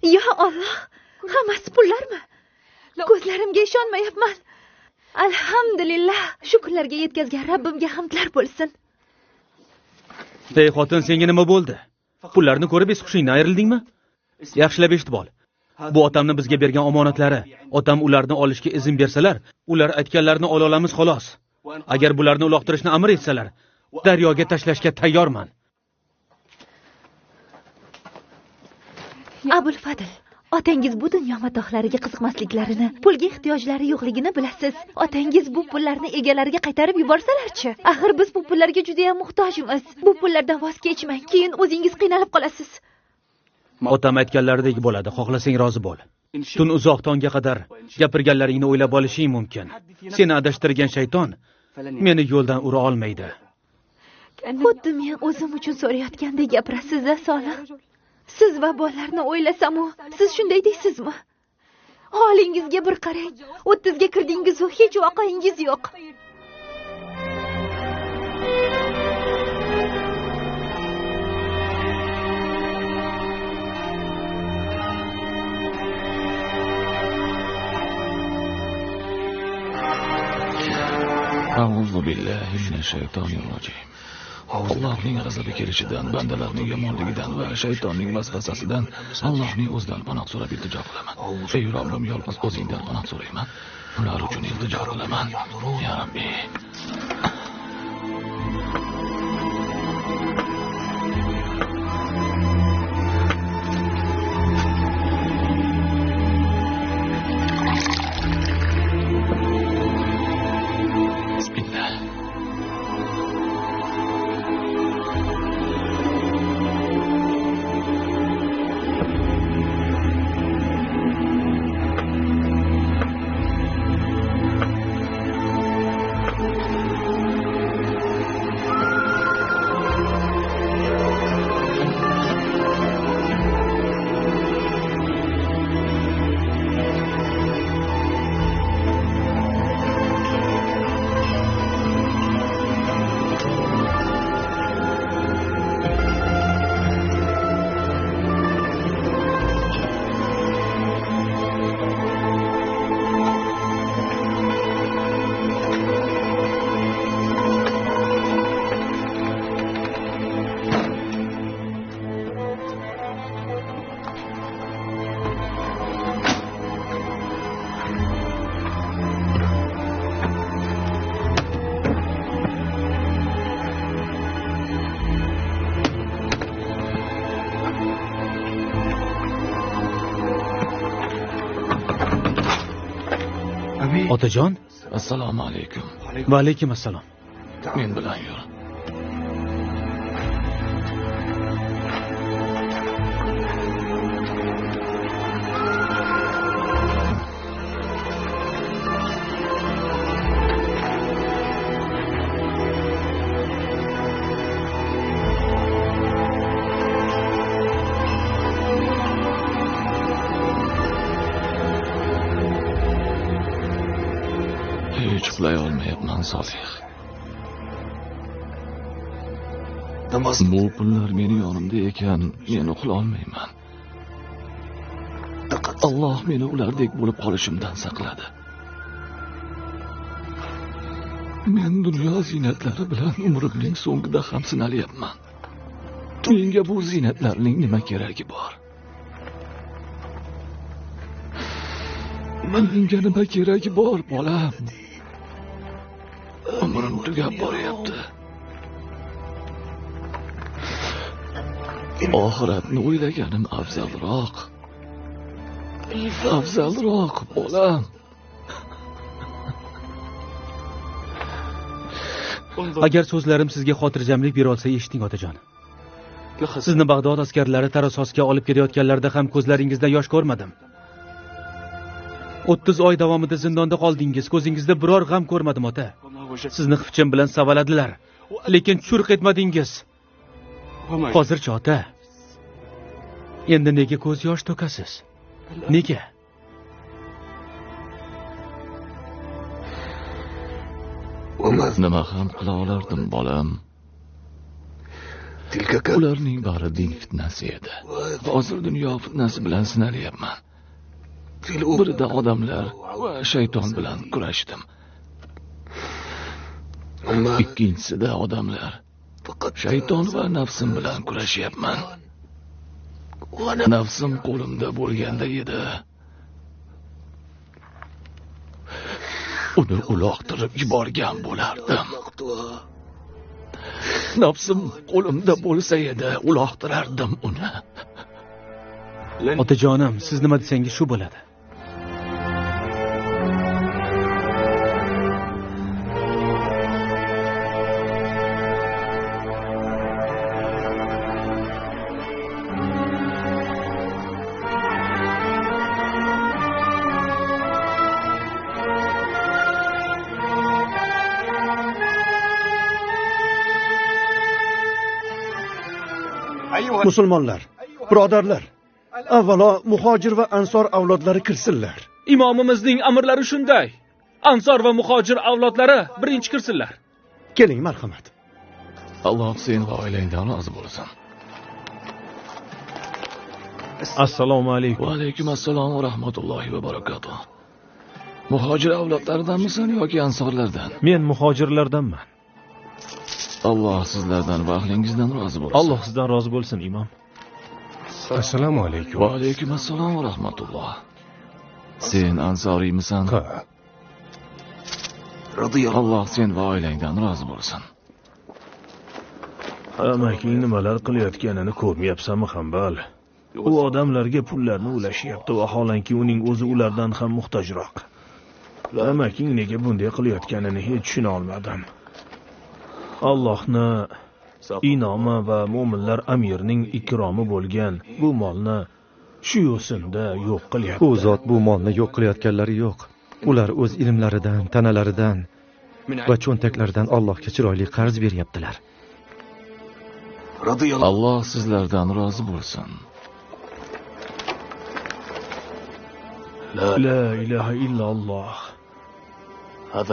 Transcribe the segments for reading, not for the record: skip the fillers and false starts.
Ya Alloh, hammasi pullarmi? Ko'zlarimga ishonmayapman. Alhamdulillah, shukrlarga yetkazgan Rabbimga hamdlar bo'lsin. Ey xotin, senga nima bo'ldi? Pullarni ko'rib hushingdan ayrildingmi? Yaxshilab eshitib ol. Bu otamni bizga bergan omonatlari. Otam ularni olishga izn bersalar, ular aytganlarini ola olamiz xolos. Agar bularni uloqtirishni amr etsalar, daryoga tashlashga tayyorman. Abul Fadl, otangiz bu dunyo matohlariga qiziqmasliklarini, pulga ehtiyojlari yo'qligini bilasiz. Otangiz bu pullarni egalariga qaytarib yuborsalarchi? Axir biz bu pullarga juda ham muhtojmiz. Bu pullardan voz kechmang, keyin o'zingiz qiynalib qolasiz. Otam aytganlaridek bo'ladi, xohlasang rozi bo'l. Tun uzoq tongga qadar gapirganlaringni o'ylab olishing mumkin. Seni adashtirgan shayton meni yo'ldan ura olmaydi. Xuddi men o'zim uchun so'rayotgandek gapirasiz-da, Solih. Siz va bolalarni o'ylasam-u, siz shunday deysizmi? Holingizga bir qarang. 30 ga kirdingiz-u, hech voqeingiz yo'q. A'udhu billahi minash shaytonir rojim. Allohning g'azabi kelishidan, bandalarning yomonligidan va shaytonning vasvasasidan Allohning o'zidan panoh so'rab iltijo qilaman. Ey Robbim, yolg'iz o'zingdan panoh so'rayman. Ular uchun iltijo qilaman. Ya Rabbi. Otajon, Assalomu alaykum. Va alaykum assalom. Men bilan yur. Uxlay olmayapman, Solih. Bu pullar meni yonimda ekan, men uxlay olmayman. Alloh meni ulardek bo'lib qolishimdan saqladi. Men dunyo ziynatlari bilan umrimning so'ngida ham sinalyapman. Menga bu ziynatlarning nima keragi bor? Menga nima keragi bor, bolam? Umrim tugab boryapti. Oxiratni o'ylaganim afzalroq. Afzalroq, bolam. Agar so'zlarim sizga xotirjamlik bera olsa, eshiting, otajon. Sizni Bag'dod askarlari Tarososga olib kelayotganlarida ham ko'zlaringizda yosh ko'rmadim. 30 oy davomida zindonda qoldingiz, ko'zingizda biror g'am ko'rmadim, ota. Sizni xifchim bilan savaladilar, lekin churq etmadingiz. Hozircha, ota. Endi nega ko'z yosh to'kasiz? Nega? Nima ham qila olardim, bolam? Ularning bari din fitnasi edi. Hozir dunyo fitnasi bilan sinalyapman. Birida odamlar va shayton bilan kurashdim. Ikkinchisida odamlar, shayton va nafsim bilan kurashyapman. Nafsim qo'limda bo'lganda edi. Uni uloqtirib yuborgan bo'lardim. Nafsim qo'limda bo'lsa edi, uloqtirardim uni. Otajonim, siz nima desangiz shu bo'ladi. Musulmonlar, birodarlar, avvalo muhojir va ansor avlodlari kirsinlar. Imomimizning amrlari shunday. Ansor va muhojir avlodlari birinchi kirsinlar. Keling, marhamat. Alloh sen va oilangdan rozi bo'lsin. Assalomu alaykum. Va alaykum assalom va rahmatullohi va barakotuh. Muhojir avlodlaridanmisan yoki ansorlardan? Men muhojirlardanman. Alloh sizlardan va ahlingizdan rozi bo'lsin. Alloh sizdan rozi bo'lsin, imom. Assalomu alaykum. Va alaykum assalom va rahmatulloh. Sen ansoriymisan? Ha. Alloh sen va oilangdan rozi bo'lsin. Amaking nimalar qilayotganini ko'rmayapsanmi, Hambal? U odamlarga pullarni ulashyapti va holanki uning o'zi ulardan ham muhtojroq. Amaking nega bunday qilayotganini hech tushuna olmadim. Allohni inomi va mu'minlar amirining ikromi bo'lgan bu molni shu yo'sinda yo'q qilyapti. U zot bu molni yo'q qilayotganlari yo'q. Ular o'z ilmlaridan, tanalaridan va cho'ntaklaridan Allohga chiroyli qarz beryaptilar. Alloh sizlardan rozi bo'lsin. La ilaha illalloh.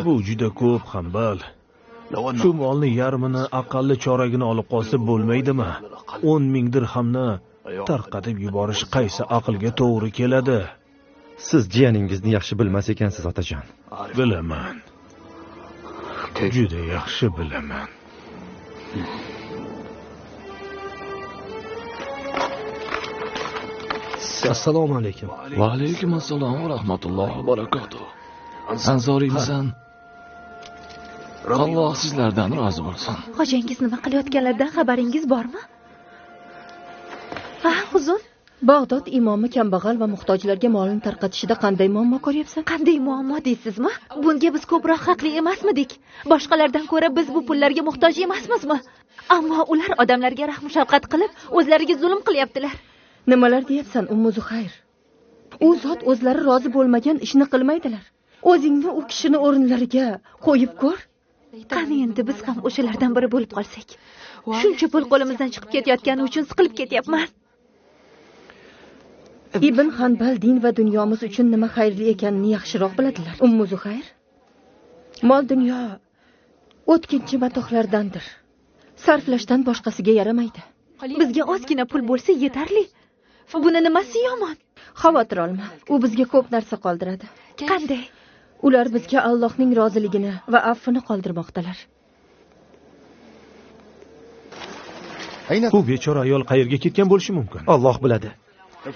Bu juda ko'p, Hambal. Shu molni yarmini, aqalli choragini olib qolsa bo'lmaydimi? 10,000 dirhamni tarqatib yuborish qaysi aqlga to'g'ri keladi? Siz jiyaningizni yaxshi bilmas ekansiz, otajon. Bilaman. Juda yaxshi bilaman. Assalomu alaykum. Va alaykum assalom va rahmatullohi va barakotuh. Ansoriymisan? Alloh sizlardan rozi bo'lsin. Hojangiz nima qilayotganlaridan xabaringiz bormi? Ha, uzun. Bag'dod imomi kambag'al va muhtojlarga molini tarqatishida qanday muammo ko'ryapsan? Qanday muammo deysizmi? Bunga biz ko'proq haqli emasmidik? Boshqalardan ko'ra biz bu pullarga muhtoj emasmizmi? Ammo ular odamlarga rahm shafqat qilib, o'zlariga zulm qilyaptilar. Nimalar deyapsan, Ummu Zuhayr? U zot o'zlari rozi bo'lmagan ishni qilmaydilar. O'zingni u kishini o'rinlariga qo'yib ko'r. Qani endi biz ham o'shalardan biri bo'lib qolsak. Shuncha pul qo'limizdan chiqib ketayotgani uchun siqilib ketyapman. Ibn Hanbal din va dunyomiz uchun nima xayrli ekanini yaxshiroq biladilar. Ummu Zuhayr, mol dunyo o'tkinchi matohlardandir. Sarflashdan boshqasiga yaramaydi. Bizga ozgina pul bo'lsa yetarli. Buni nimasi yomon? Xavotir olma. U bizga ko'p narsa qoldiradi. Qanday? Ular bizga Allohning roziligini va affini qoldirmoqdalar. Bu bechora ayol qayerga ketgan bo'lishi mumkin? Alloh biladi.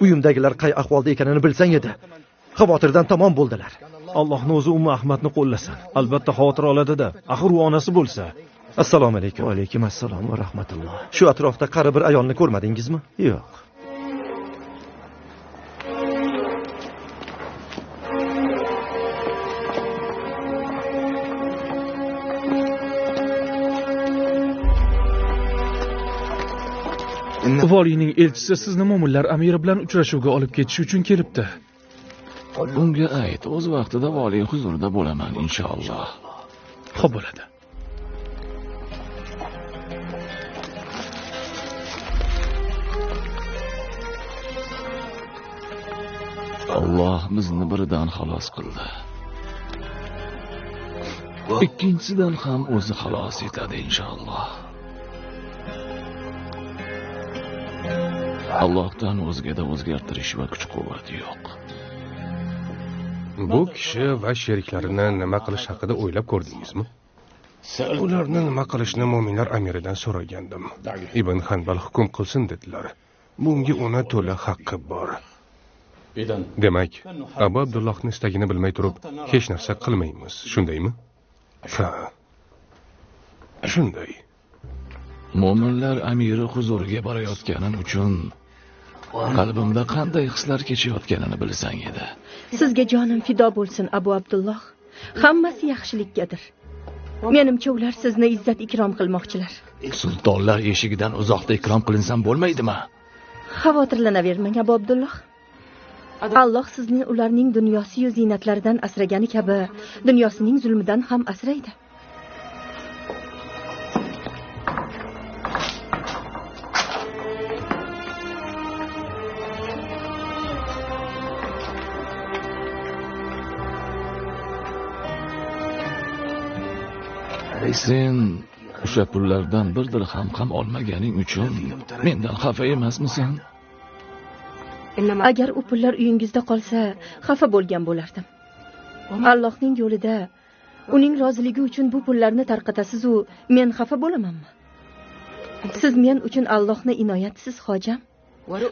Uyimdagilar qay ahvolda ekanini bilsang edi. Xavotirdan tamom bo'ldilar. Allohni o'zi Ummu Ahmadni qo'llasin. Albatta xavotir oladi-da. Axir u onasi bo'lsa. Assalomu alaykum. Va alaykum assalom va rahmatulloh. Shu atrofda qari bir ayolni ko'rmadingizmi? Yo'q. Voliyning elchisi sizni mo'minlar amiri bilan uchrashuvga olib ketish uchun kelibdi. Unga ayt, o'z vaqtida valiy huzurida bo'laman inshaalloh. Xo'p bo'ladi. Alloh bizni biridan xalos qildi. Ikkinchisidan ham o'zi xalos etadi inshaalloh. Allohdan o'zgada o'zgartirish va kuch-quvvat yo'q. Bu kishi va sheriklarini nima qilish haqida o'ylab ko'rdingizmi? Ularni nima qilishni mo'minlar amiridan so'ragandim. Ibn Hanbal hukm qilsin dedilar. Bunga uni to'la haqqi bor. Demak, Abu Abdullohning istagini bilmay turib, hech narsa qilmaymiz, shundaymi? Ha. Shunday. Mo'minlar amiri huzuriga borayotganim uchun qalbimda qanday hislar kechayotganini bilsang edi. Sizga jonim fido bo'lsin, Abu Abdulloh. Hammasi yaxshilikkadir. Menimcha ular sizni izzat ikrom qilmoqchilar. Sultonlar eshigidan uzoqda ikrom qilinsam bo'lmaydimi? Xavotirlanavermang, Abu Abdulloh. Alloh sizni ularning dunyosi yu ziynatlaridan asragani kabi, dunyosining zulmidan ham asraydi. Sen o'sha pullardan bir dirham ham olmaganing uchun mendan xafa emasmisan? Agar u pullar uyingizda qolsa, xafa bo'lgan bo'lardim. Allohning yo'lida uning roziligi uchun bu pullarni tarqatasiz u men xafa bo'lamanmi? Siz men uchun Allohning inoyatisiz hojam.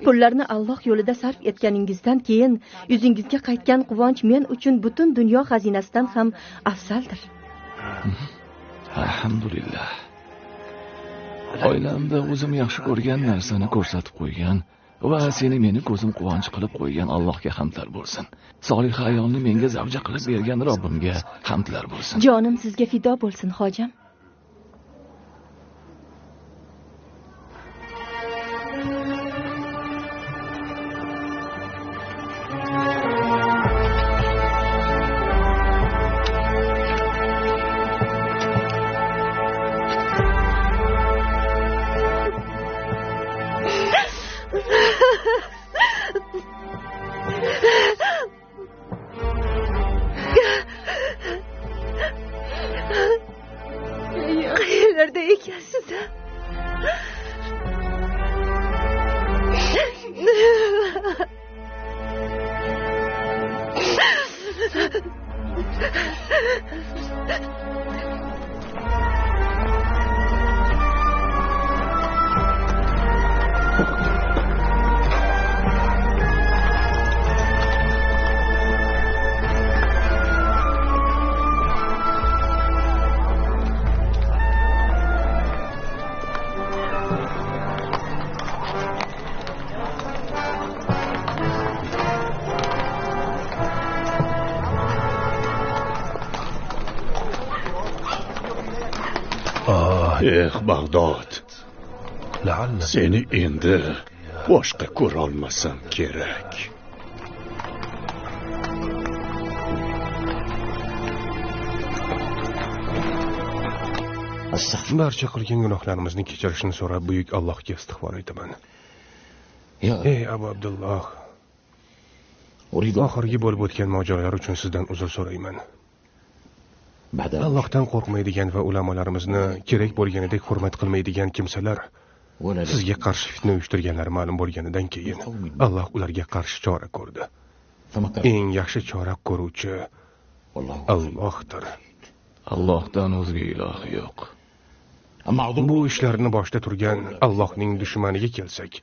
Pullarni Alloh yo'lida sarf etganingizdan keyin yuzingizga qaytgan quvonch men uchun butun dunyo xazinasidan ham afzaldir. Alhamdulillah. Oilamda o'zim yaxshi ko'rgan narsani ko'rsatib qo'ygan va seni meni ko'zim quvonch qilib qo'ygan Allohga hamdlar bo'lsin. Solih ayolni menga zavja qilib bergan Robbimga hamdlar bo'lsin. Jonim sizga fido bo'lsin, hojam. Qayerlarda ekansiz? Bag'dod. Seni endi boshqa ko'ra olmasam kerak. Barcha qilgan gunohlarimizni kechirishini so'rab buyuk Allohga istig'for etaman. Ey Abu Abdulloh, oxirgi bo'lib o'tgan mojarolar uchun sizdan uzr so'rayman. Allohdan qo'rqmaydigan va ulamolarimizni kerak bo'lganidek hurmat qilmaydigan kimsalar sizga qarshi fitna uyushtirganlari ma'lum bo'lganidan keyin Alloh ularga qarshi chora ko'rdi. Eng yaxshi chora ko'ruvchi Allohdir. Allohdan o'zga iloh yo'q. Bu ishlarni boshda turgan Allohning dushmaniga kelsak,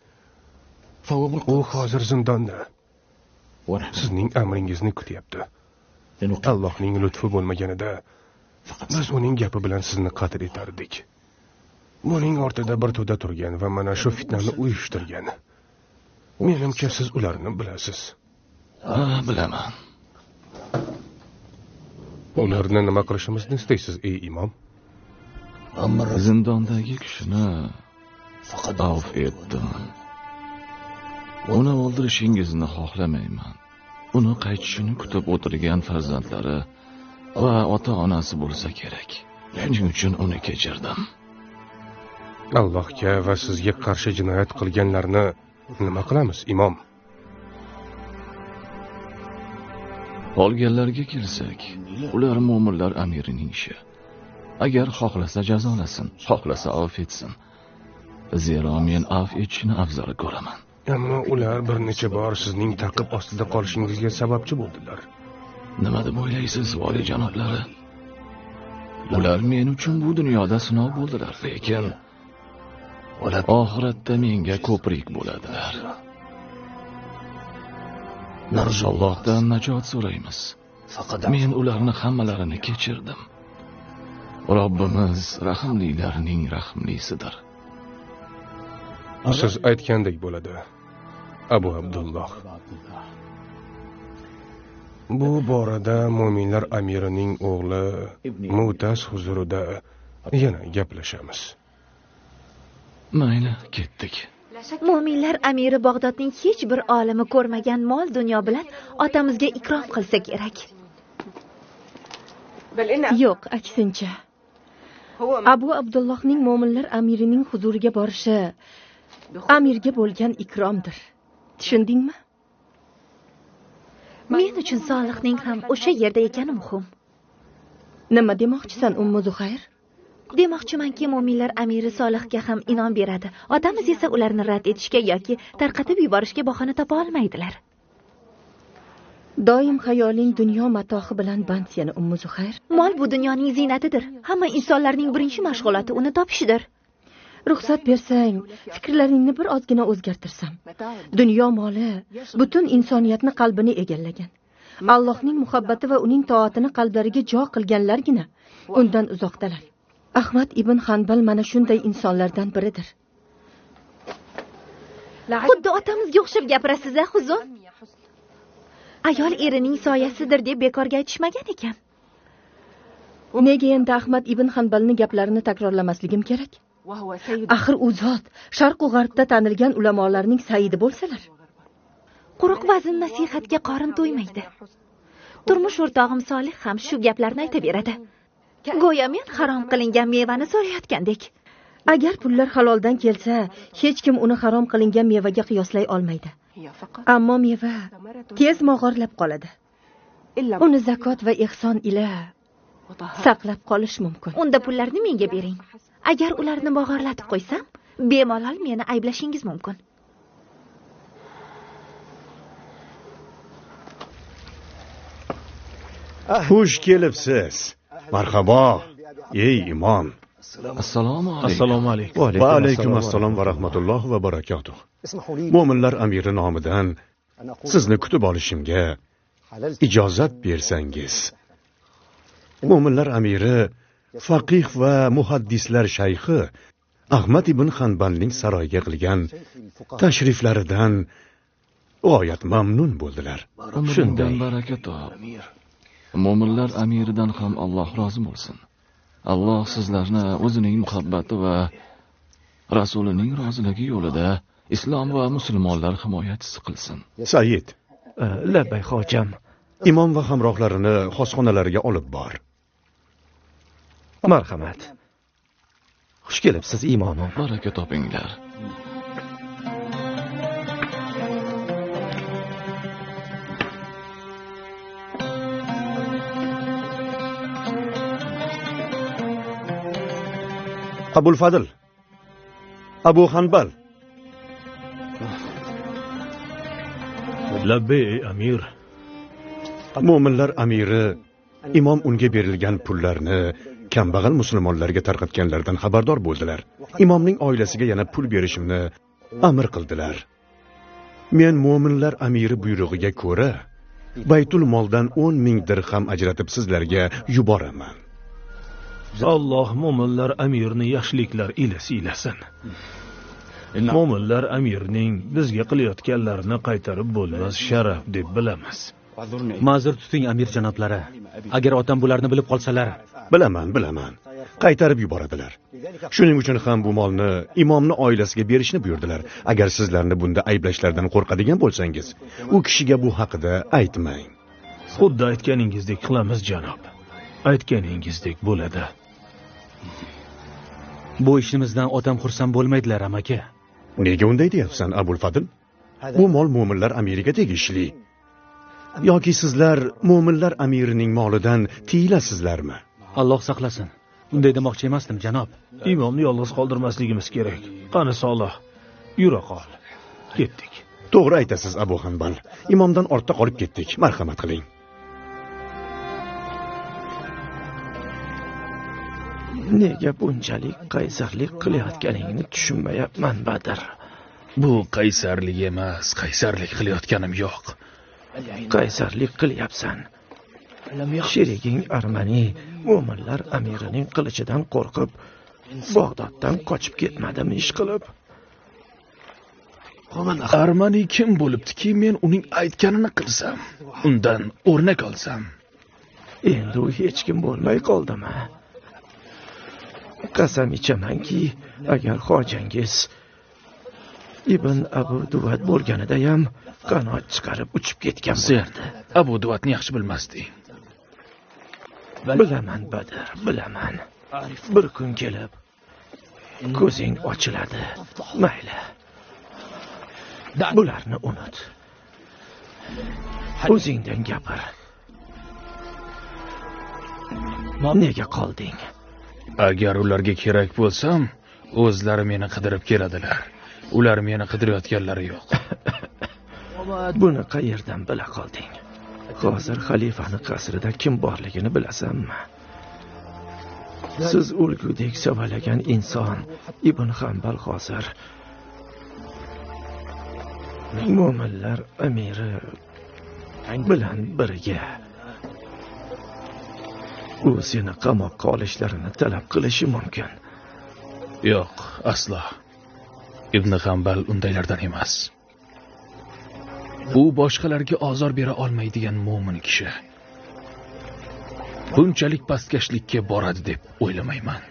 u hozir zindonda. Sizning amringizni kutyapti. Allohning lutfi bo'lmaganida biz uning gapi bilan sizni qatl etardik. Buning ortida bir to'da turgan va mana shu fitnani uyushtirgan. Menimcha siz ularni bilasiz. Bilaman. Ularni nima qilishimizni istaysiz, ey imom? Zindondagi kishini avf etdim. Uni o'ldirishingizni xohlamayman. Uni qaytishini kutib o'tirgan farzandlari va ota-onasi bo'lsa kerak. Shuning uchun uni kechirdim. Allohga va sizga qarshi jinoyat qilganlarni nima qilamiz, imom? Qolganlarga kelsak, ular mo'minlar amirining ishi. Agar xohlasa jazolasin, xohlasa avf etsin. Zero men avf etishni afzal ko'raman. Ammo ular bir necha bor sizning ta'qib ostida qolishingizga sababchi bo'ldilar. Nima deb o'ylaysiz, valiy janoblari? Ular men uchun bu dunyoda sinov bo'ldilar, lekin oxiratda menga ko'prik bo'ladilar. Biz Allohdan najot so'raymiz. Men ularni hammalarini kechirdim. Robbimiz rahimlilarning rahimlisidir. Siz aytgandek bo'ladi, Abu Abdulloh. Bu borada mu'minlar amirining o'g'li Mu'taz huzurida yana gaplashamiz. Mayli, ketdik. Mu'minlar amiri Bag'dodning hech bir olimi ko'rmagan mol dunyo bilan otamizga ikrom qilsa kerak. Yo'q, aksincha. Abu Abdullohning mu'minlar amirining huzuriga borishi amirga bo'lgan ikromdir. Tushundingmi? Men uchun Solihning ham o'sha yerda ekani muhim. Nima demoqchisan, Ummu Zuhayr? Demoqchimanki, mu'minlar amiri Solihga ham inom beradi. Otamiz esa ularni rad etishga yoki tarqatib yuborishga bahona topa olmaydilar. Doim xayoling dunyo matohi bilan band seni, Ummu Zuhayr. Mol bu dunyoning ziynatidir. Hamma insonlarning birinchi mashg'uloti uni topishidir. Ruxsat bersang, fikrlaringni bir ozgina o'zgartirsam. Dunyo moli butun insoniyatni qalbini egallagan. Allohning muhabbati va uning toatini qalblariga jo qilganlargina undan uzoqdalar. Ahmad ibn Hanbal mana shunday insonlardan biridir. Xuddi otamizga o'xshab gapirasiz-a, Huzur? Ayol erining soyasidir deb bekorga aytishmagan ekan. Nega endi Ahmad ibn Hanbalning gaplarini takrorlamasligim kerak? Axir u zot Sharq va G'arbda tanilgan ulamolarning sayyidi bo'lsalar. Quruq vazn nasihatga qorin to'ymaydi. Turmush o'rtog'im Solih ham shu gaplarni aytaveradi. Go'yo men harom qilingan mevani so'rayotgandek. Agar pullar haloldan kelsa, hech kim uni harom qilingan mevaga qiyoslay olmaydi. Ammo meva tez mog'orlab qoladi. Uni zakot va ihson ila saqlab qolish mumkin. Unda pullarni menga bering. Agar ularni mog'orlatib qo'ysam, bemalol meni ayblashingiz mumkin. Xush kelibsiz. Marhabo, ey imom. Assalomu alaykum. Assalomu alaykum. Va alaykum assalom va rahmatulloh va barakatuh. Mo'minlar amiri nomidan sizni kutib olishimga ijozat bersangiz. Mo'minlar amiri faqih va muhaddislar shayxi Ahmad ibn Hanbalning saroyiga qilgan tashriflaridan g'oyat mamnun bo'ldilar. Shundan baraka top. Mo'minlar amiridan ham Alloh rozi bo'lsin. Alloh sizlarni o'zining muhabbati va rasulining roziligi yo'lida islom va musulmonlar himoyachisi qilsin. Said, Labbay hojam. imom va hamrohlarini xosxonalariga olib bor. Marhamat. Xush kelibsiz, imomim. Baraka topinglar. Abul Fadl, Abu Hanbal. Labbay amir. Mo'minlar amiri imom unga berilgan pullarni kambag'al musulmonlarga tarqatganlardan xabardor bo'ldilar. Imomning oilasiga yana pul berishimni amr qildilar. Men mo'minlar amiri buyrug'iga ko'ra Baytul moldan 10,000 dirham ajratib sizlarga yuboraman. Alloh mo'minlar amirni yaxshiliklar ila siylasin. Mo'minlar amirning bizga qilayotganlarini qaytarib bo'lmas sharaf deb bilamiz. Ma'zur tuting, amir janoblari. Agar otam bularni bilib qolsalar, Bilaman. Qaytarib yuboradilar. Shuning uchun ham bu molni imomni oilasiga berishni buyurdilar. Agar sizlarni bunda ayblashlardan qo'rqadigan bo'lsangiz, u kishiga bu haqida aytmang. Xuddi aytganingizdek qilamiz, janob. Aytganingizdek bo'ladi. bu ishimizdan otam xursand bo'lmaydilar, amaki. Nega unday deyapsan, Abul Fadl? Bu mol mo'minlar amiriga tegishli. Yoki sizlar mo'minlar amirining molidan tiyilasizlarmi? Alloh saqlasin. Unday demoqchi emasdim, janob. Imomni yolg'iz qoldirmasligimiz kerak. Qani Solih, yura qol. Ketdik. To'g'ri aytasiz, Abu Hanbal. Imomdan ortda qolib ketdik. Marhamat qiling. Nega bunchalik qaysarlik qilayotganingni tushunmayapman, Badr. Bu qaysarlik emas, qaysarlik qilayotganim yo'q. Qaysarlik qilyapsan. Sheriging Armani mo'minlar amirining qilichidan qo'rqib Bag'doddan qochib ketmadimi ish qilib? Armani kim bo'libdiki, men uning aytganini qilsam, undan o'rnak olsam? Endi u hech kim bo'lmay qoldimi? Qasam ichamanki, agar xojangiz Ibn Abu Duvat bo'lganida ham qanot chiqarib uchib ketgan bo'lardi. Abu Duvatni yaxshi bilmasding. Bilaman, Badr, bilaman. Bir kun kelib ko'zing ochiladi. Mayli. Bularni unut. O'zingdan gapir. Nega qolding? Agar ularga kerak bo'lsam, o'zlari meni qidirib keladilar. Ular meni qidirayotganlari yo'q. Buni qayerdan bila qolding? Hozir xalifani qasrida kim borligini bilasanmi? Siz o'lgudek savalagan inson Ibn Hanbal hozir mo'minlar amiri bilan birga. U seni qamoqqa olishlarini talab qilishi mumkin. Yo'q, aslo. Ibn Hanbal undaylardan emas. U boshqalarga ozor bera olmaydigan mo'min kishi. Bunchalik pastkashlikka boradi deb o'ylamayman.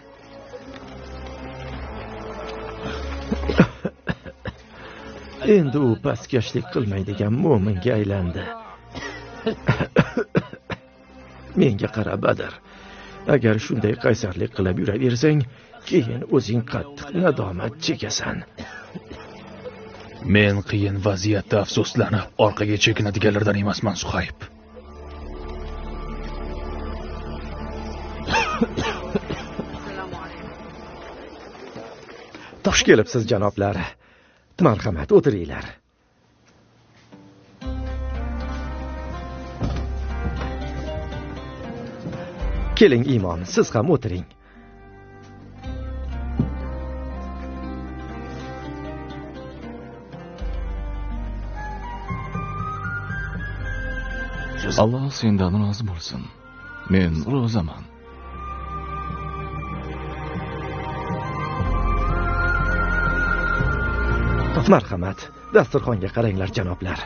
Endi u pastkashlik qilmaydigan mo'minga aylandi. Menga qara, Badr. Agar shunday qaysarlik qilib yuraversang, keyin o'zing qattiq nadomat chekasan. Men qiyin vaziyatda afsuslanib, orqaga chekinadiganlardan emasman, Suhayb. Xush kelibsiz, janoblar. Marhamat, o'tiringlar. Keling, imom, siz ham o'tiring. Alloh sendan rozi bo'lsin. Men ro'zaman. Marhamat, dasturxonga qaranglar, janoblar.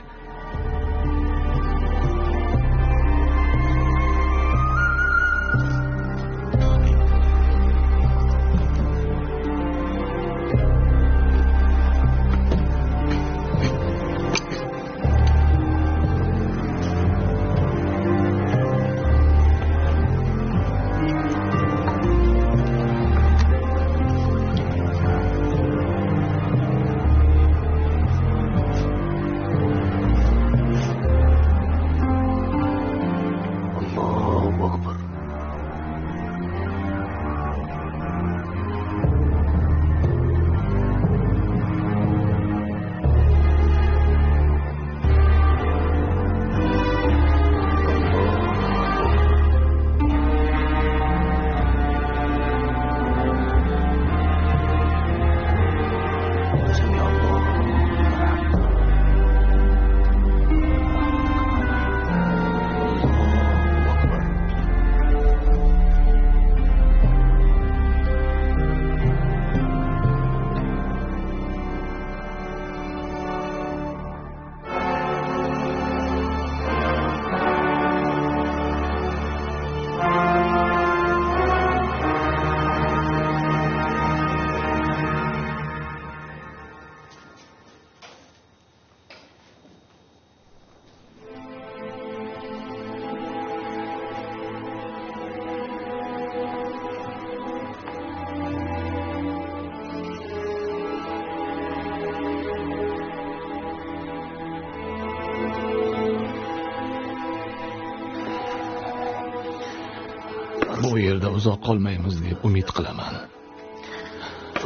Bu yerda uzoq qolmaymiz deb umid qilaman.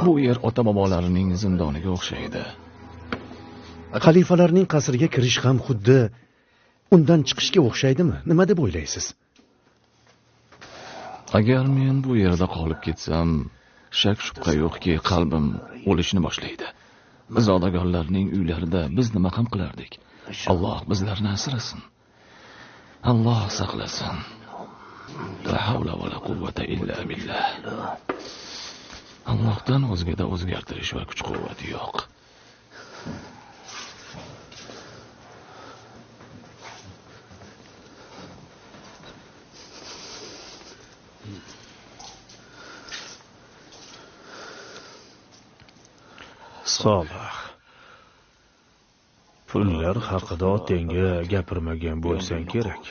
Bu yer ota-bobolarining zindoniga o'xshaydi. Xalifalarning qasriga kirish ham xuddi undan chiqishga o'xshaydimi? Nima deb o'ylaysiz? Agar men bu yerda qolib ketsam, shak shubha yo'qki, qalbim o'lishni boshlaydi. Zodagonlarning uylarida biz nima ham qilardik? Alloh bizlarni asrasin. Alloh saqlasin. La havla va la quvvata illa billah. Allohdan o'zgada o'zgartirish va kuch-quvvat yo'q. Solih. Pullar haqida otangga gapirmagan bo'lsang kerak.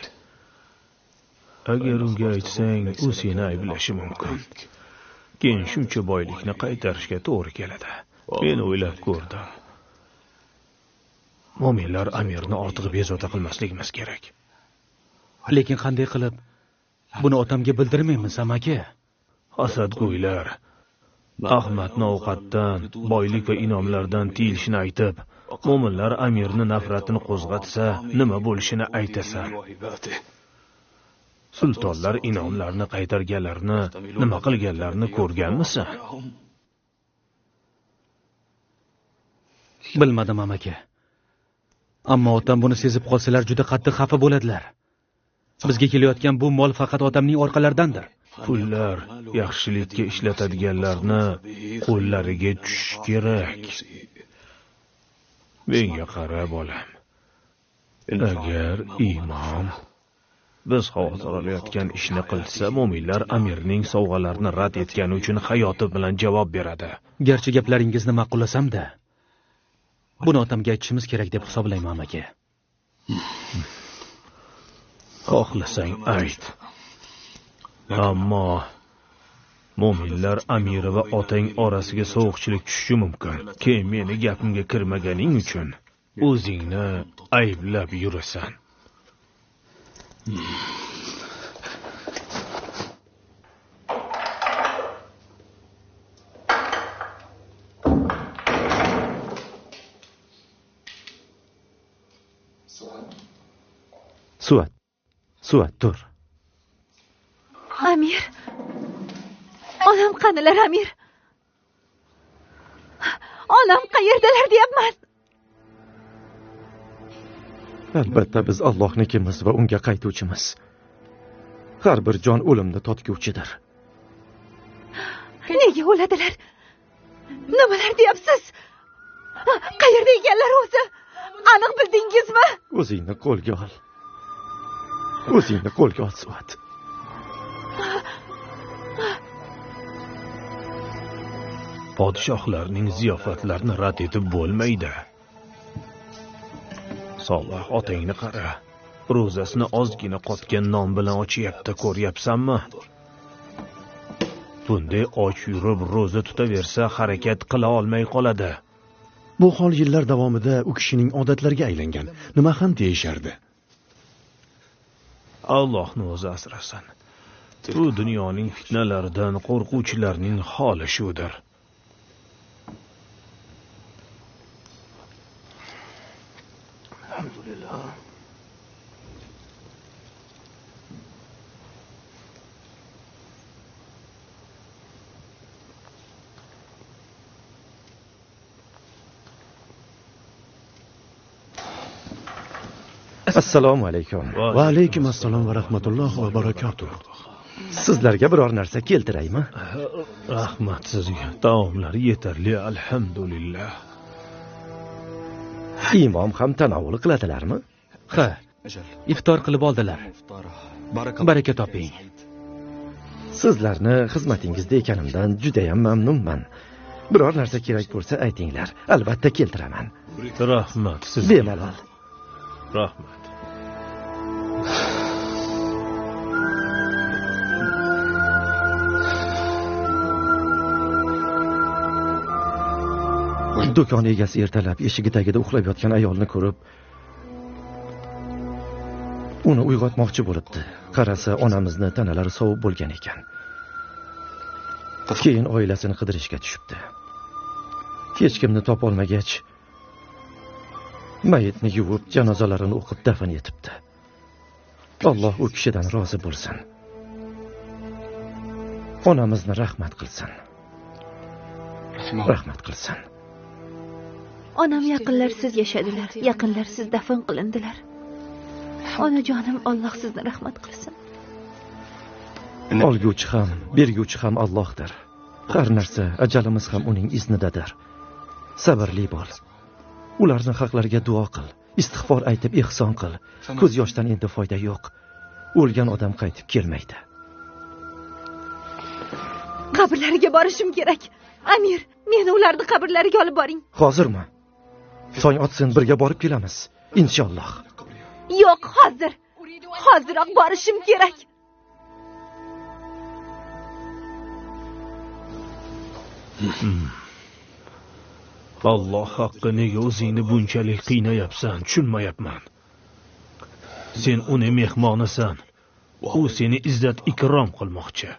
Agar unga aytsang, u seni ayblashi mumkin. Keyin shuncha boylikni qaytarishga to'g'ri keladi. Men o'ylab ko'rdim. Mo'minlar amirni ortiq bezovta qilmasligimiz kerak. Lekin qanday qilib buni otamga bildirmaymiz, amaki? Hasadgo'ylar Ahmadni ovqatdan, boylik va inomlardan tiyilishini aytib, mo'minlar amirni nafratini qo'zg'atsa, nima bo'lishini aytasan. Sultonlar inomlarni qaytarganlarni, nima qilganlarni ko'rganmisan? Bilmadim, amaki. Ammo otam buni sezib qolsalar juda qattiq xafa bo'ladilar. Bizga kelayotgan bu mol faqat otamning orqalaridandir. Pullar yaxshilikka ishlatadiganlarni qo'llariga tushishi kerak. Menga qara, bolam. Agar imom biz xavotir olayotgan ishni qilsa, mo'minlar amirning sovg'alarini rad etgani uchun hayoti bilan javob beradi. Garchi gaplaringizni ma'qullasam-da, buni otamga aytishimiz kerak deb hisoblayman, amaki. Xohlasang ayt. Ammo mo'minlar amiri va otang orasiga sovuqchilik tushishi mumkin. Keyin meni gapimga kirmaganing uchun o'zingni ayblab yurasan. Suvat, tur. Amir. Onam qanilar, Amir? Onam qayerdalar deyapman. Albatta biz Allohnikimiz va unga qaytuvchimiz. Har bir jon o'limni totguvchidir. Nega o'ladilar? Nimalar deyapsiz? Qayerda ekanlar o'zi? Aniq bildingizmi? O'zingni qo'lga ol. O'zingni qo'lga ol, Suvat. Podshohlarning ziyofatlarini rad etib bo'lmaydi. Solih, otangni qara. Ro'zasini ozgina qotgan non bilan ochyapti, ko'ryapsanmi? Bunday och yurib ro'za tutaversa, harakat qila olmay qoladi. Bu hol yillar davomida u kishining odatlariga aylangan. Nima ham deyishardi? Allohni o'zi asrasin. Bu dunyoning fitnalaridan qo'rquvchilarning holi shudir. Alhamdulillah. Assalomu alaykum. Va alaykum assalom va rahmatullohi va barakotuh. Sizlarga biror narsa keltiraymi? Rahmat sizga. Taomlar yetarli, alhamdulillah. Imom ham tanovul qiladilarmi? Ha, iftor qilib oldilar. Baraka toping. Sizlarni xizmatingizda ekanimdan juda ham mamnunman. Biror narsa kerak bo'lsa aytinglar, albatta keltiraman. Rahmat sizga. Bemalol. Rahmat. Do'kon egasi ertalab eshigi tagida uxlab yotgan ayolni ko'rib, uni uyg'otmoqchi bo'libdi. Qarasa, onamizni tanalari sovib bo'lgan ekan. Keyin oilasini qidirishga tushibdi. Hech kimni topolmagach, mayitni yuvib, janozalarini o'qib dafn etibdi. Alloh u kishidan rozi bo'lsin. Onamizni rahmat qilsin. Rahmat qilsin. Onam yaqinlarsiz yashadilar, yaqinlarsiz dafn qilindilar. Onajonim, Alloh sizni rahmat qilsin. Olguvchi ham, berguvchi ham Allohdir. Har narsa, ajalimiz ham uning iznidadir. Sabrli bo'l. Ularni haqlariga duo qil, istig'for aytib ihson qil. Ko'z yoshdan endi foyda yo'q. O'lgan odam qaytib kelmaydi. Qabrlariga borishim kerak. Amir, meni ularni qabrlariga olib boring. Hozirmi? Tong otsin, birga borib kelamiz. Inshaalloh. Yo'q, hozir. Hoziroq borishim kerak. Alloh haqqi, nega o'zingni bunchalik qiynayapsan, tushunmayapman. Sen uni mehmonisan. U seni izzat ikrom qilmoqchi.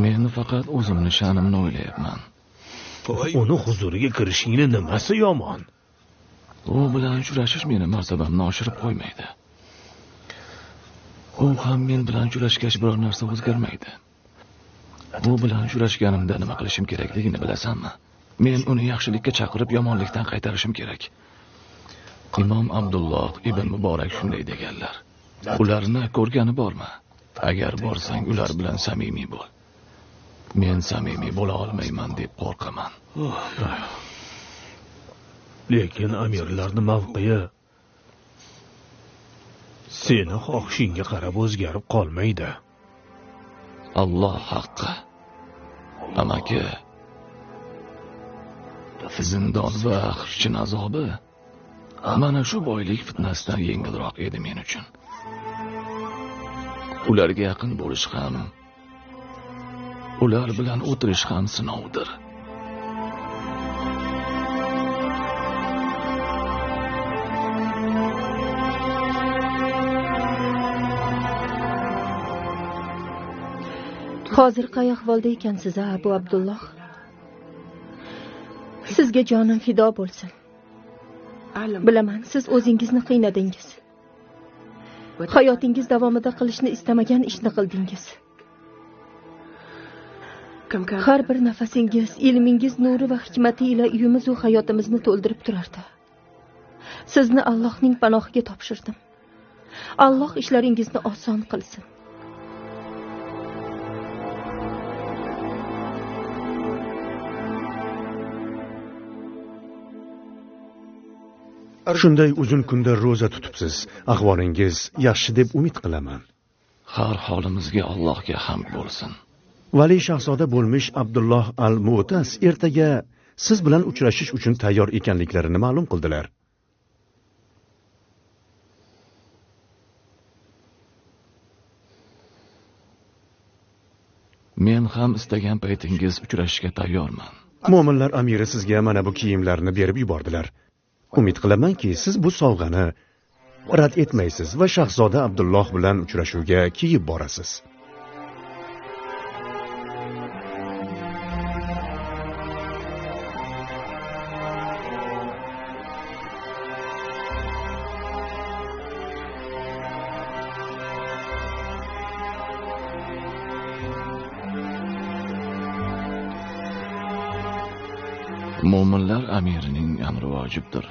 Men faqat o'zimni sha'nimni o'ylayapman. Uni huzuriga kirishingni nimasi yomon? U bilan uchrashish meni martabamni oshirib qo'ymaydi. U ham men bilan uchrashgach biror narsa o'zgarmaydi. U bilan uchrashganimda nima qilishim kerakligini bilasanmi? Men uni yaxshilikka chaqirib, yomonlikdan qaytarishim kerak. Imom Abdulloh ibn Muborak shunday deganlar. Ularni ko'rgani bormi? Agar borsang, ular bilan samimiy bo'l. Men samimiy bo'la olmayman deb qo'rqaman. Lekin amirlarning mavqei seni xohishingga qarab o'zgarib qolmaydi. Alloh haqqi. Amaki, zindon va xirchin azobi mana shu boylik fitnasidan yengilroq edi men uchun. Ularga yaqin bo'lish ham, ular bilan o'tirish ham sinovdir. Hozir qay ahvolda ekansiz, Abu Abdulloh? Sizga jonim fido bo'lsin. Bilaman, siz o'zingizni qiynadingiz. Hayotingiz davomida qilishni istamagan ishni qildingiz. Har bir nafasingiz, ilmingiz nuri va hikmati ila uyimiz va hayotimizni to'ldirib turardi. Sizni Allohning panohiga topshirdim. Alloh ishlaringizni oson qilsin. Shunday uzun kunda roza tutibsiz. Ahvolingiz yaxshi deb umid qilaman. Har holimizga Allohga hamd bo'lsin. Vali shahzoda bo'lmish Abdulloh al-Mu'tas ertaga siz bilan uchrashish uchun tayyor ekanliklarini ma'lum qildilar. Men ham istagan paytingiz uchrashishga tayyorman. Mo'minlar amiri sizga mana bu kiyimlarni berib yubordilar. Umid qilamanki, siz bu sovg'ani rad etmaysiz va shahzoda Abdulloh bilan uchrashuvga kiyib borasiz. Mo'minlar amirining amri vojibdir.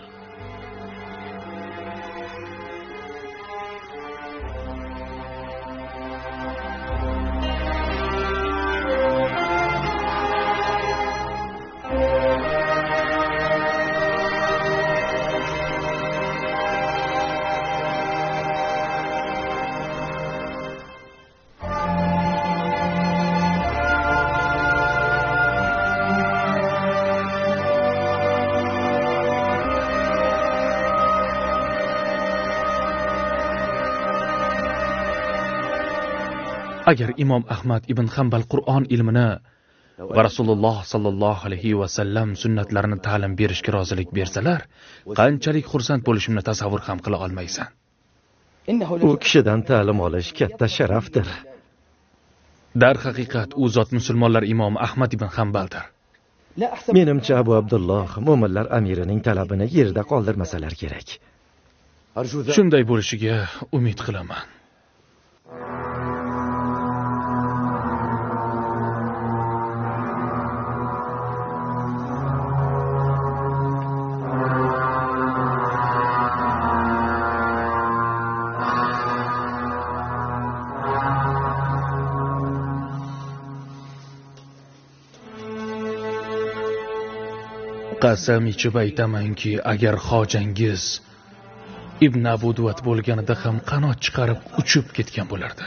Agar Imom Ahmad ibn Hanbal Qur'on ilmini va Rasululloh sallallohu alayhi va sallam sunnatlarini ta'lim berishga rozilik bersalar, qanchalik xursand bo'lishimni tasavvur ham qila olmaysan. U kishidan ta'lim olish katta sharafdir. Dar haqiqat u zot musulmonlar imomi Ahmad ibn Hanbaldir. Menimcha Abu Abdulloh mo'minlar amirining talabini yerda qoldirmasalar kerak. Shunday bo'lishiga umid qilaman. Qasam ichib aytamanki, agar hojangiz Ibn Abu Duvat bo'lganida ham qanot chiqarib uchib ketgan bo'lardi.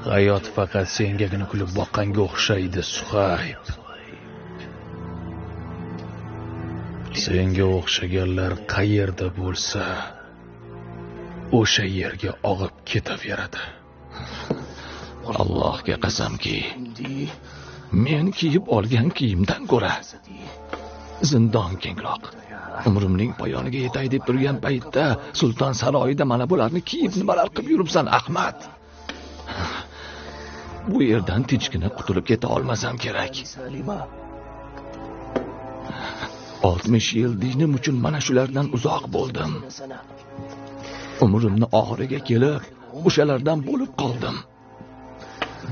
Hayot faqat sengagina kulib boqqanga o'xshaydi, Suhayb. Senga o'xshaganlar qayerda bo'lsa, o'sha yerga og'ib ketaveradi. Allohga qasamki, men kiyib olgan kiyimdan ko'ra zindon kengroq. Umrimning poyoniga yetay deb turgan paytda sulton saroyida mana bularni kiyib nimalar qilib yuribsan, Ahmad? Bu yerdan tinchgina qutulib keta olmasam kerak. 60 yil dinim uchun mana shulardan uzoq bo'ldim. Umrimni oxiriga kelib, o'shalardan bo'lib qoldim.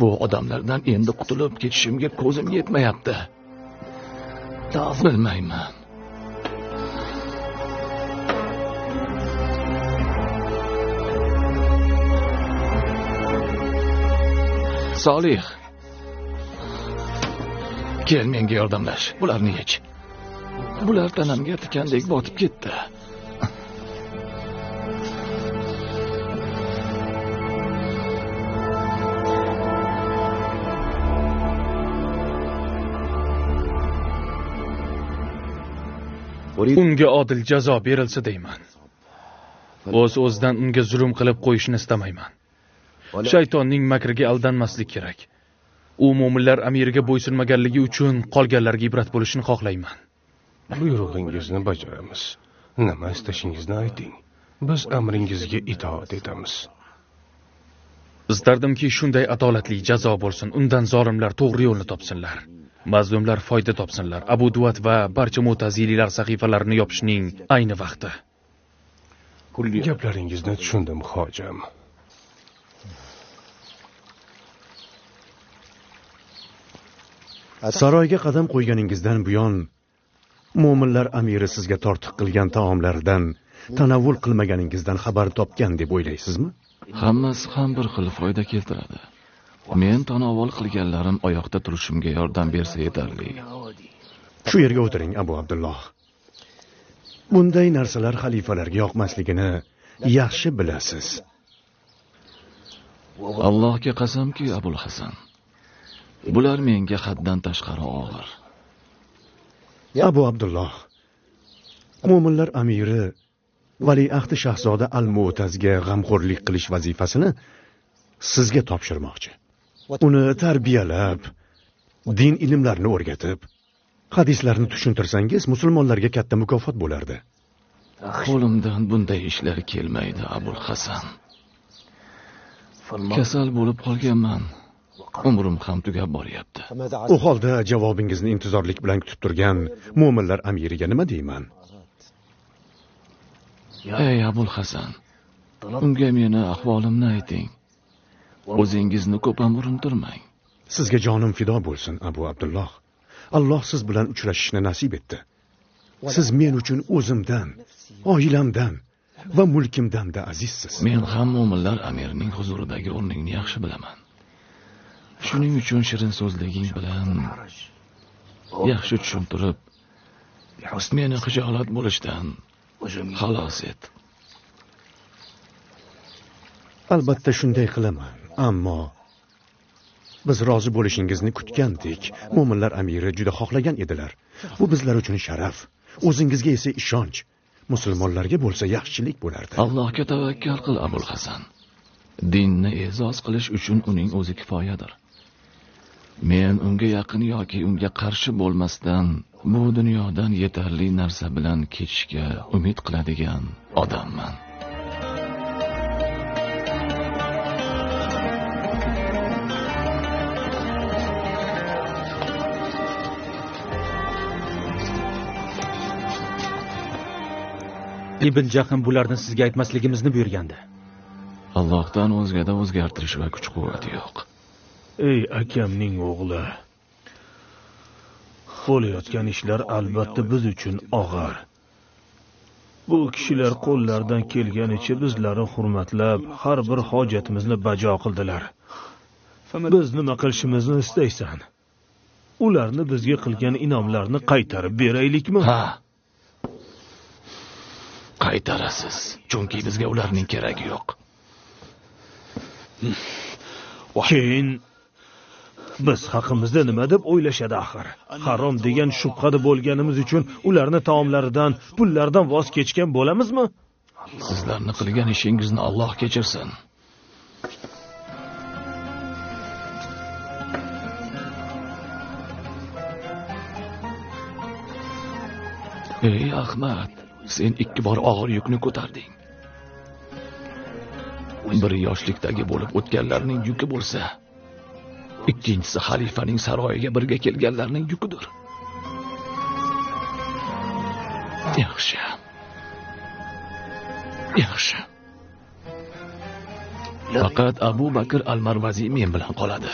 Bu odamlardan endi qutulib ketishimga ko'zim yetmayapti. Bilmayman. Solih. Kel menga yordamlash. Bularni yech. Bular tanamga tikandek botib ketdi. Unga odil jazo berilsa deyman. O'z-o'zidan unga zulm qilib qo'yishni istamayman. Shaytonning makriga aldanmaslik kerak. U mo'minlar amiriga bo'ysunmaganligi uchun qolganlarga ibrat bo'lishini xohlayman. Buyrug'ingizni bajaramiz. Nima istashingizni ayting. Biz amringizga itoat etamiz. Istardimki shunday adolatli jazo bo'lsin. Undan zolimlar to'g'ri yo'lni topsinlar. Mazlumlar foyda topsinlar. Abu Duvat va barcha mu'tazililar sahifalarini yopishning ayni vaqti. Gaplaringizni tushundim, hojam. Saroyga qadam qo'yganingizdan buyon mo'minlar amiri sizga tortiq qilgan taomlardan tanavvul qilmaganingizdan xabar topgan deb o'ylaysizmi? Hammasi ham bir xil foyda keltiradi. Men tanovul qilganlarim oyoqda turishimga yordam bersa yetarli. Shu yerga o'tiring, Abu Abdulloh. Bunday narsalar xalifalarga yoqmasligini yaxshi bilasiz. Allohga qasamki, Abul Hasan, bular menga haddan tashqari og'ir. Abu Abdulloh, mo'minlar amiri valiahdi shahzoda Al-Mu'tazga g'amxo'rlik qilish vazifasini sizga topshirmoqchi. Uni tarbiyalab, din ilmlarini o'rgatib, hadislarni tushuntirsangiz, musulmonlarga katta mukofot bo'lardi. Qo'limdan bunday ishlar kelmaydi, Abul Hasan. Kasal bo'lib qolganman. Umrim ham tugab boryapti. U holda javobingizni intizorlik bilan kutib turgan mo'minlar amiriga nima deyman? Ey Abul Hasan, unga meni ahvolimni ayting. O'zingizni ko'p ham urintirmang. Sizga jonim fido bo'lsin, Abu Abdulloh. Alloh siz bilan uchrashishni nasib etdi. Siz men uchun o'zimdan, oilamdan va mulkimdan-da azizsiz. Men ham mo'minlar amirining huzuridagi o'rningni yaxshi bilaman. Shuning uchun shirin so'zliging bilan yaxshi tushuntirib, meni xijolat bo'lishdan xalos et. Albatta shunday qilaman, ammo biz rozi bo'lishingizni kutgandik. Mo'minlar amiri juda xohlagan edilar. Bu bizlar uchun sharaf, o'zingizga esa ishonch. Musulmonlarga bo'lsa yaxshilik bo'lardi. Allohga tavakkal qil, Abul Hasan. Dinni e'zoz qilish uchun uning o'zi kifoyadir. Men unga yaqin yoki unga qarshi bo'lmasdan bu dunyodan yetarli narsa bilan ketishga umid qiladigan odamman. Ibn Jahm bularni sizga aytmasligimizni buyurgandi. Allohdan o'zgada o'zgartirish va kuch-quvvat yo'q. Ey akamning o'g'li. Bo'layotgan ishlar albatta biz uchun og'ir. Bu kishilar qo'llaridan kelganicha bizlarni hurmatlab, har bir hojatimizni bajo qildilar. Biz nima qilishimizni istaysan? Ularni bizga qilgan inomlarni qaytarib beraylikmi? Ha. Qaytarasiz, chunki bizga ularning keragi yo'q. Keyin biz haqimizda nima deb o'ylashadi axir? Harom degan shubhada bo'lganimiz uchun ularni taomlaridan, pullaridan voz kechgan bo'lamizmi? Sizlarni qilgan ishingizni Alloh kechirsin. Ey Ahmad, sen 2 bor og'ir yukni ko'tarding. Biri yoshlikdagi bo'lib o'tganlarning yuki bo'lsa, ikkinchisi xalifaning saroyiga birga kelganlarning yukidir. Yaxshi. Yaxshi. Faqat Abu Bakr al-Marvazi men bilan qoladi.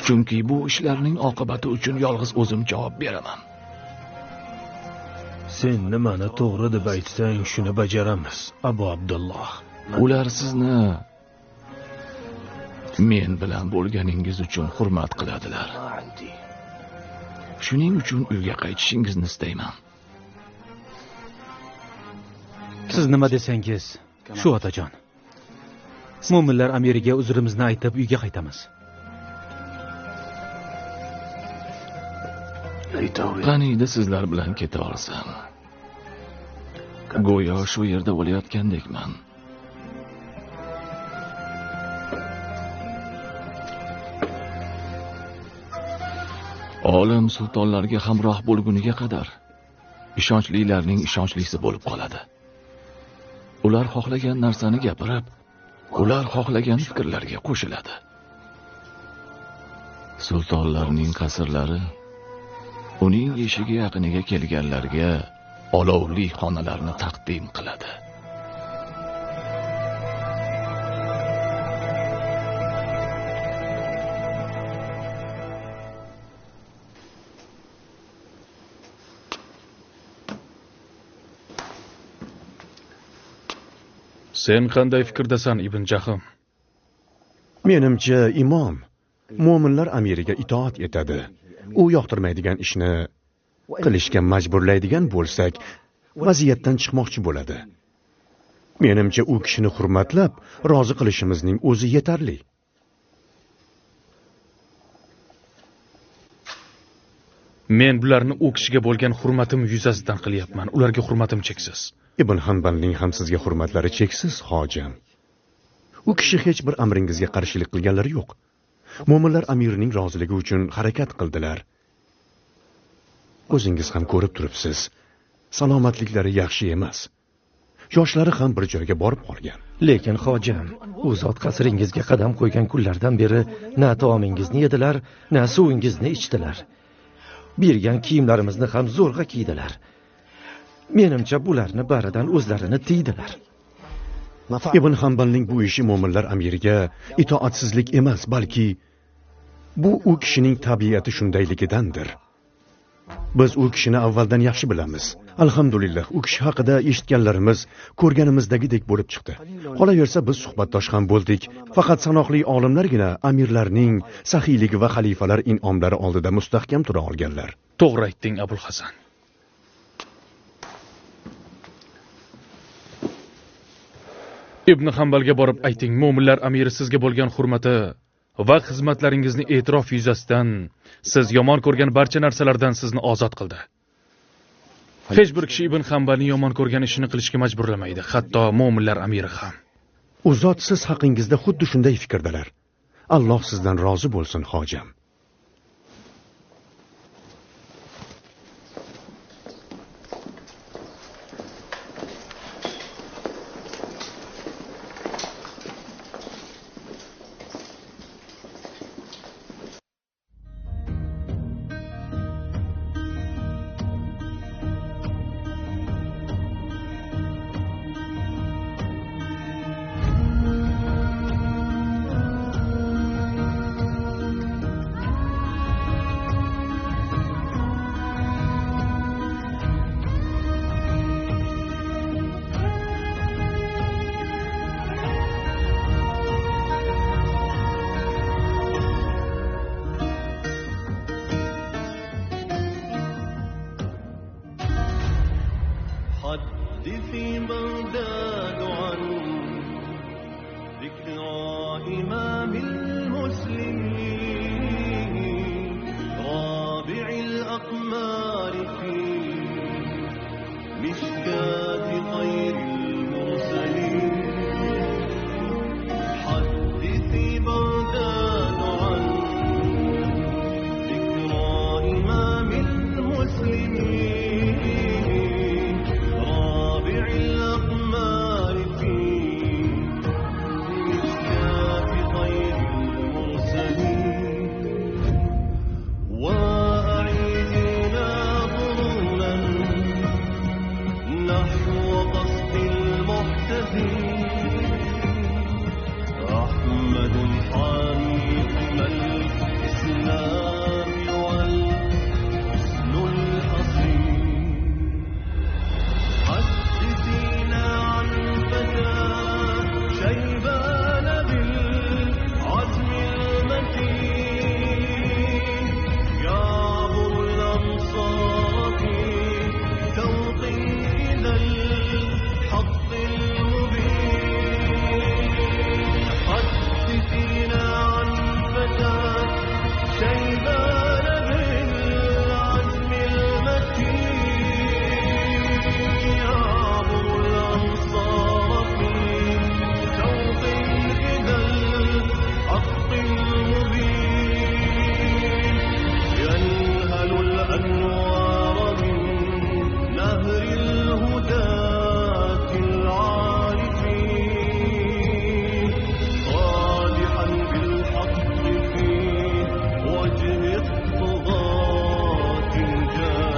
Chunki bu ishlarning oqibati uchun yolg'iz o'zim javob beraman. Sen nimani to'g'ri deb aytsang, shuni bajaramiz, Abu Abdulloh. Ular sizni men bilan bo'lganingiz uchun hurmat qiladilar. Shuning uchun uyga qaytishingizni istayman. Siz nima desangiz, shu otajon. Mo'minlar amiriga uzrimizni aytib uyga qaytamiz. Qaniydi sizlar bilan keta olsam. Go'yo shu yerda o'layotgandekman. Olim sultonlarga hamroh bo'lguniga qadar ishonchlilarning ishonchlisi bo'lib qoladi. Ular xohlagan narsani gapirib, ular xohlagan fikrlarga qo'shiladi. Sultonlarning qasrlari uning eshigi yaqiniga kelganlarga olovli xonalarni taqdim qiladi. Sen qanday fikrdasan, Ibn Jahm? Menimcha imom mo'minlar amiriga itoat etadi. U yoqtirmaydigan ishni qilishga majburlaydigan bo'lsak, vaziyatdan chiqmoqchi bo'ladi. Menimcha u kishini hurmatlab, rozi qilishimizning o'zi yetarli. Men bularni u kishiga bo'lgan hurmatim yuzasidan qilyapman. Ularga hurmatim cheksiz. Ibn Hanbalning ham sizga hurmatlari cheksiz, hojim. U kishi hech bir amringizga qarshilik qilganlari yo'q. Mo'minlar amirining roziligi uchun harakat qildilar. O'zingiz ham ko'rib turibsiz. Salomatliklari yaxshi emas. Yoshlari ham bir joyga borib qolgan. Lekin hojim, u zot qasringizga qadam qo'ygan kunlardan beri na taomingizni yedilar, na suvingizni ichdilar. Bergan kiyimlarimizni ham zo'rg'a kiydilar. Menimcha bularni baridan o'zlarini tiydilar. Ibn Hanbalning bu ishi mo'minlar amiriga itoatsizlik emas, balki bu u kishining tabiati shundayligidandir. Biz u kishini avvaldan yaxshi bilamiz. Alhamdulillah, u kishi haqida eshitganlarimiz ko'rganimizdagidek bo'lib chiqdi. Qolaversa biz suhbatdosh ham bo'ldik. Faqat sanoqli olimlargina amirlarning saxiyligi va xalifalar in'omlari oldida mustahkam tura olganlar. To'g'ri aytding, Abul Hasan. Ibn Hanbalga borib ayting, mo'minlar amiri sizga bo'lgan hurmati va xizmatlaringizni e'tirof yuzasidan siz yomon ko'rgan barcha narsalardan sizni ozod qildi. Hech bir kishi Ibn Hanbalning yomon ko'rgan ishini qilishga majburlamaydi, hatto mo'minlar amiri ham. U zot siz haqingizda xuddi shunday fikrdalar. Alloh sizdan rozi bo'lsin, hojim. حدثي بغداد عن ذكرى إمام المسلمين رابع الأقمار في مشكاة خير المرسلين. حدثي بغداد عن ذكرى إمام المسلمين رابع الأقمار في مشكاة خير المرسلين. وأعيدنا ظنونا نحو قصد المحتدين. أحمد حامي حمى الإسلام والحسن الحصين. حدثينا عن فتى شيبان بالعزم المتين يعبر الأمصار في توق إلى الحق المبين. حدثينا عن فتى شيبان بالعزم المتين يعبر الأمصار في توق إلى الحق المبين. ينهل الأنوار من نهر الهداة العارفين صالحا بالحق في وجه الطغاة الجائرين.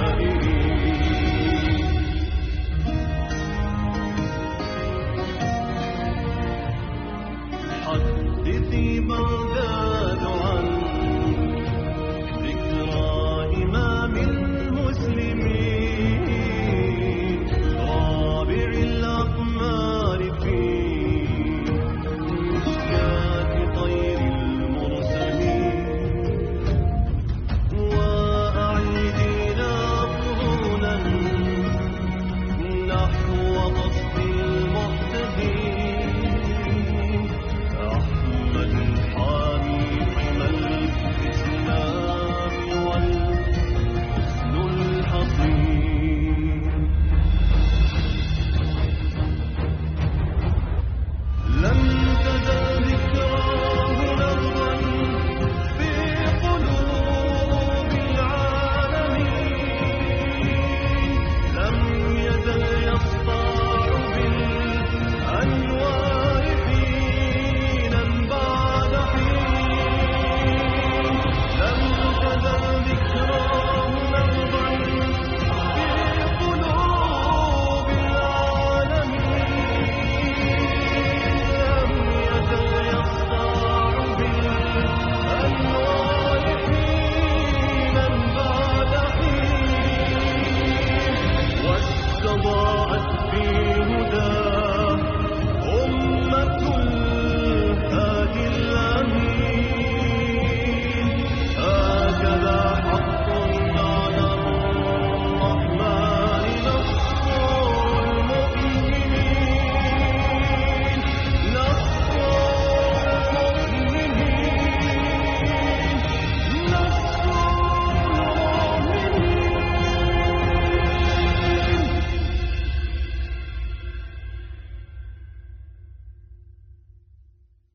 حدثي بغداد عن ذكرى إمام المسلمين رابع الأقمار في مشكاة طير المرسلين. وأعيدنا ظنونا نحو قصد المحتدين. أحمد حامي حمى الإسلام والحسن الحصين. لم تزل ذكراه نبضا في قلوب العالمين. لم يزل يسطع بالأنوار حينا بعد حين. لم تزل ذكراه نبضا في قلوب العالمين. لم يزل يسطع بالأنوار حينا بعد حين. واستضاءت فيه